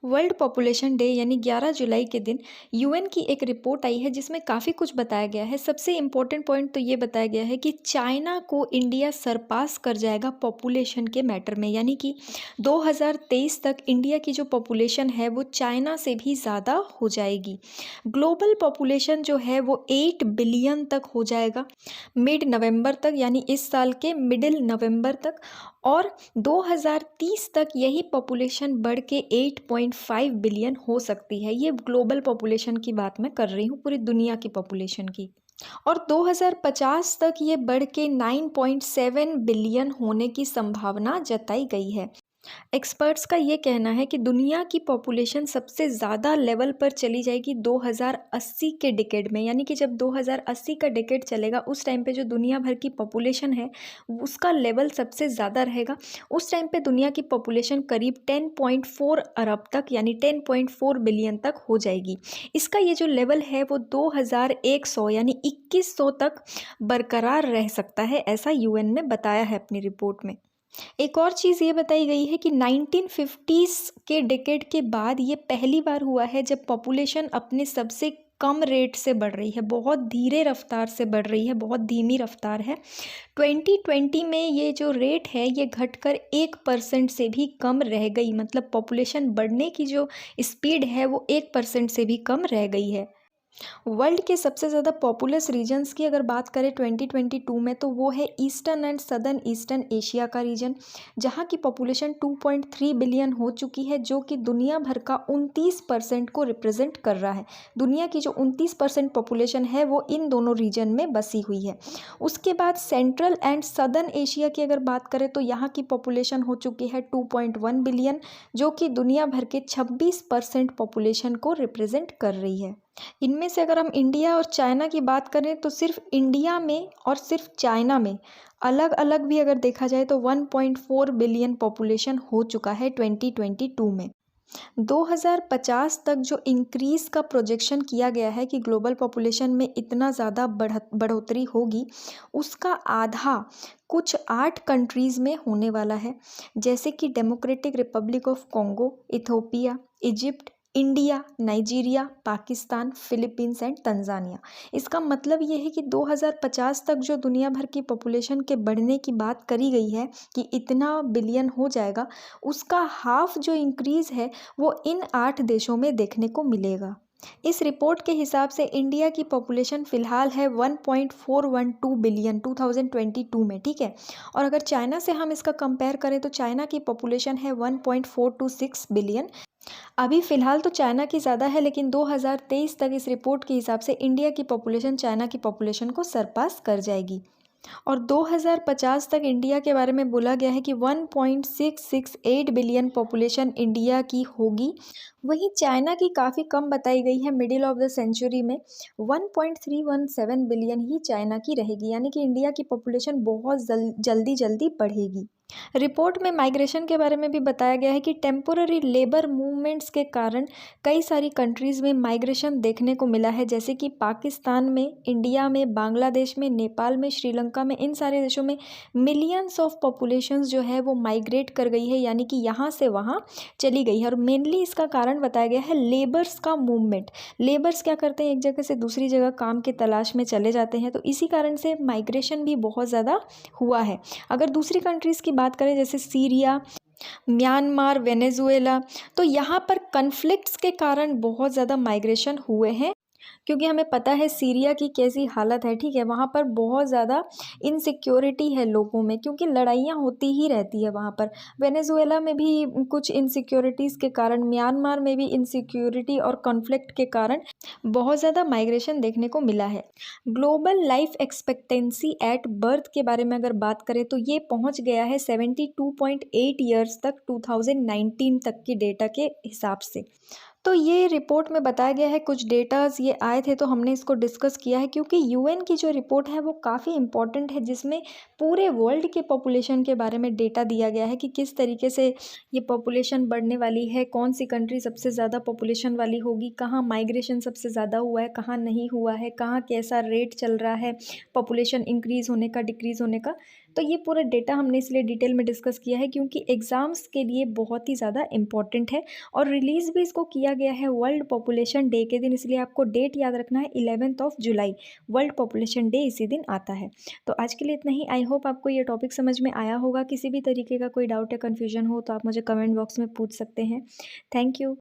World population day यानी 11 जुलाई के दिन यूएन की एक रिपोर्ट आई है जिसमें काफ़ी कुछ बताया गया है। सबसे इम्पोर्टेंट पॉइंट तो ये बताया गया है कि चाइना को इंडिया सरपास कर जाएगा पॉपुलेशन के मैटर में, यानी कि 2023 तक इंडिया की जो पॉपुलेशन है वो चाइना से भी ज़्यादा हो जाएगी। ग्लोबल पॉपुलेशन जो है वो 8 बिलियन तक हो जाएगा मिड नवंबर तक, यानी इस साल के मिडिल नवंबर तक। और 2030 तक यही पॉपुलेशन बढ़ के 8.5 बिलियन हो सकती है। ये ग्लोबल पॉपुलेशन की बात मैं कर रही हूँ, पूरी दुनिया की पॉपुलेशन की। और 2050 तक ये बढ़ के 9.7 बिलियन होने की संभावना जताई गई है। एक्सपर्ट्स का ये कहना है कि दुनिया की पॉपुलेशन सबसे ज़्यादा लेवल पर चली जाएगी 2080 के डिकेड में, यानी कि जब 2080 का डिकेड चलेगा उस टाइम पे जो दुनिया भर की पॉपुलेशन है उसका लेवल सबसे ज़्यादा रहेगा। उस टाइम पे दुनिया की पॉपुलेशन करीब 10.4 अरब तक यानी 10.4 बिलियन तक हो जाएगी। इसका ये जो लेवल है वो 2100 यानी 2100 तक बरकरार रह सकता है, ऐसा यूएन ने बताया है अपनी रिपोर्ट में। एक और चीज़ ये बताई गई है कि 1950s के डेकेड के बाद ये पहली बार हुआ है जब पॉपुलेशन अपने सबसे कम रेट से बढ़ रही है, बहुत धीरे रफ्तार से बढ़ रही है, बहुत धीमी रफ्तार है। 2020 में ये जो रेट है ये घटकर 1% से भी कम रह गई, मतलब पॉपुलेशन बढ़ने की जो स्पीड है वो 1% से भी कम रह गई है। वर्ल्ड के सबसे ज़्यादा पॉपुलस रीजन्स की अगर बात करें 2022 में तो वो है eastern and southern eastern Asia का रीजन, जहाँ की पॉपुलेशन 2.3 बिलियन हो चुकी है, जो कि दुनिया भर का 29% को रिप्रेजेंट कर रहा है। दुनिया की जो 29% पॉपुलेशन है वो इन दोनों रीजन में बसी हुई है। उसके बाद सेंट्रल एंड सदर्न एशिया की अगर बात करें तो यहाँ की पॉपुलेशन हो चुकी है 2.1 बिलियन, जो कि दुनिया भर के 26% पॉपुलेशन को रिप्रेजेंट कर रही है। इनमें से अगर हम इंडिया और चाइना की बात करें तो सिर्फ इंडिया में और सिर्फ चाइना में अलग अलग भी अगर देखा जाए तो 1.4 बिलियन पॉपुलेशन हो चुका है 2022 में। 2050 तक जो इंक्रीज़ का प्रोजेक्शन किया गया है कि ग्लोबल पॉपुलेशन में इतना ज़्यादा बढ़ोतरी होगी, उसका आधा कुछ 8 कंट्रीज़ में होने वाला है, जैसे कि democratic Republic of Congo, Ethiopia, Egypt, India, Nigeria, Pakistan, Philippines and Tanzania. इसका मतलब ये है कि 2050 तक जो दुनिया भर की पॉपुलेशन के बढ़ने की बात करी गई है कि इतना बिलियन हो जाएगा, उसका हाफ जो इंक्रीज़ है वो इन 8 देशों में देखने को मिलेगा। इस रिपोर्ट के हिसाब से इंडिया की पॉपुलेशन फ़िलहाल है 1.412 बिलियन 2022 में, ठीक है। और अगर चाइना से हम इसका कंपेयर करें तो चाइना की पॉपुलेशन है 1.426 बिलियन। अभी फ़िलहाल तो चाइना की ज़्यादा है, लेकिन 2023 तक इस रिपोर्ट के हिसाब से इंडिया की पॉपुलेशन चाइना की पॉपुलेशन को सरपास कर जाएगी। और 2050 तक इंडिया के बारे में बोला गया है कि 1.668 बिलियन पॉपुलेशन इंडिया की होगी। वहीं चाइना की काफ़ी कम बताई गई है, मिडिल ऑफ द सेंचुरी में 1.317 बिलियन ही चाइना की रहेगी, यानी कि इंडिया की पॉपुलेशन बहुत जल्दी जल्दी बढ़ेगी। रिपोर्ट में माइग्रेशन के बारे में भी बताया गया है कि टेम्पोररी लेबर मूवमेंट्स के कारण कई सारी कंट्रीज़ में माइग्रेशन देखने को मिला है, जैसे कि पाकिस्तान में, इंडिया में, बांग्लादेश में, नेपाल में, श्रीलंका में। इन सारे देशों में मिलियंस ऑफ पॉपुलेशंस जो है वो माइग्रेट कर गई है, यानी कि यहाँ से वहाँ चली गई है। और मेनली इसका कारण बताया गया है लेबर्स का मूवमेंट। लेबर्स क्या करते हैं, एक जगह से दूसरी जगह काम की तलाश में चले जाते हैं, तो इसी कारण से माइग्रेशन भी बहुत ज़्यादा हुआ है। अगर दूसरी कंट्रीज़ की बात करें जैसे सीरिया, म्यांमार, वेनेजुएला, तो यहाँ पर कन्फ्लिक्ट्स के कारण बहुत ज़्यादा माइग्रेशन हुए हैं, क्योंकि हमें पता है सीरिया की कैसी हालत है, ठीक है। वहाँ पर बहुत ज़्यादा इनसिक्योरिटी है लोगों में, क्योंकि लड़ाइयाँ होती ही रहती है वहाँ पर। वेनेजुएला में भी कुछ इनसिक्योरिटीज़ के कारण, म्यांमार में भी इनसिक्योरिटी और कॉन्फ्लिक्ट के कारण बहुत ज़्यादा माइग्रेशन देखने को मिला है। Global life expectancy at birth के बारे में अगर बात करें तो ये पहुँच गया है 72.8 ईयर्स तक 2019 तक की डेटा के हिसाब से। तो ये रिपोर्ट में बताया गया है, कुछ डेटाज ये आए थे तो हमने इसको डिस्कस किया है, क्योंकि यूएन की जो रिपोर्ट है वो काफ़ी इम्पॉर्टेंट है, जिसमें पूरे वर्ल्ड के पॉपुलेशन के बारे में डेटा दिया गया है कि किस तरीके से ये पॉपुलेशन बढ़ने वाली है, कौन सी कंट्री सबसे ज़्यादा पॉपुलेशन वाली होगी, कहाँ माइग्रेशन सबसे ज़्यादा हुआ है, कहाँ नहीं हुआ है, कहाँ कैसा रेट चल रहा है पॉपुलेशन इंक्रीज़ होने का, डिक्रीज़ होने का। तो ये पूरा डेटा हमने इसलिए डिटेल में डिस्कस किया है क्योंकि एग्ज़ाम्स के लिए बहुत ही ज़्यादा इम्पॉर्टेंट है और रिलीज़ भी इसको किया गया है वर्ल्ड पॉपुलेशन डे के दिन, इसलिए आपको डेट याद रखना है 11th of July, world population day इसी दिन आता है। तो आज के लिए इतना ही। आई होप आपको ये टॉपिक समझ में आया होगा। किसी भी तरीके का कोई डाउट या कन्फ्यूजन हो तो आप मुझे कमेंट बॉक्स में पूछ सकते हैं। Thank you.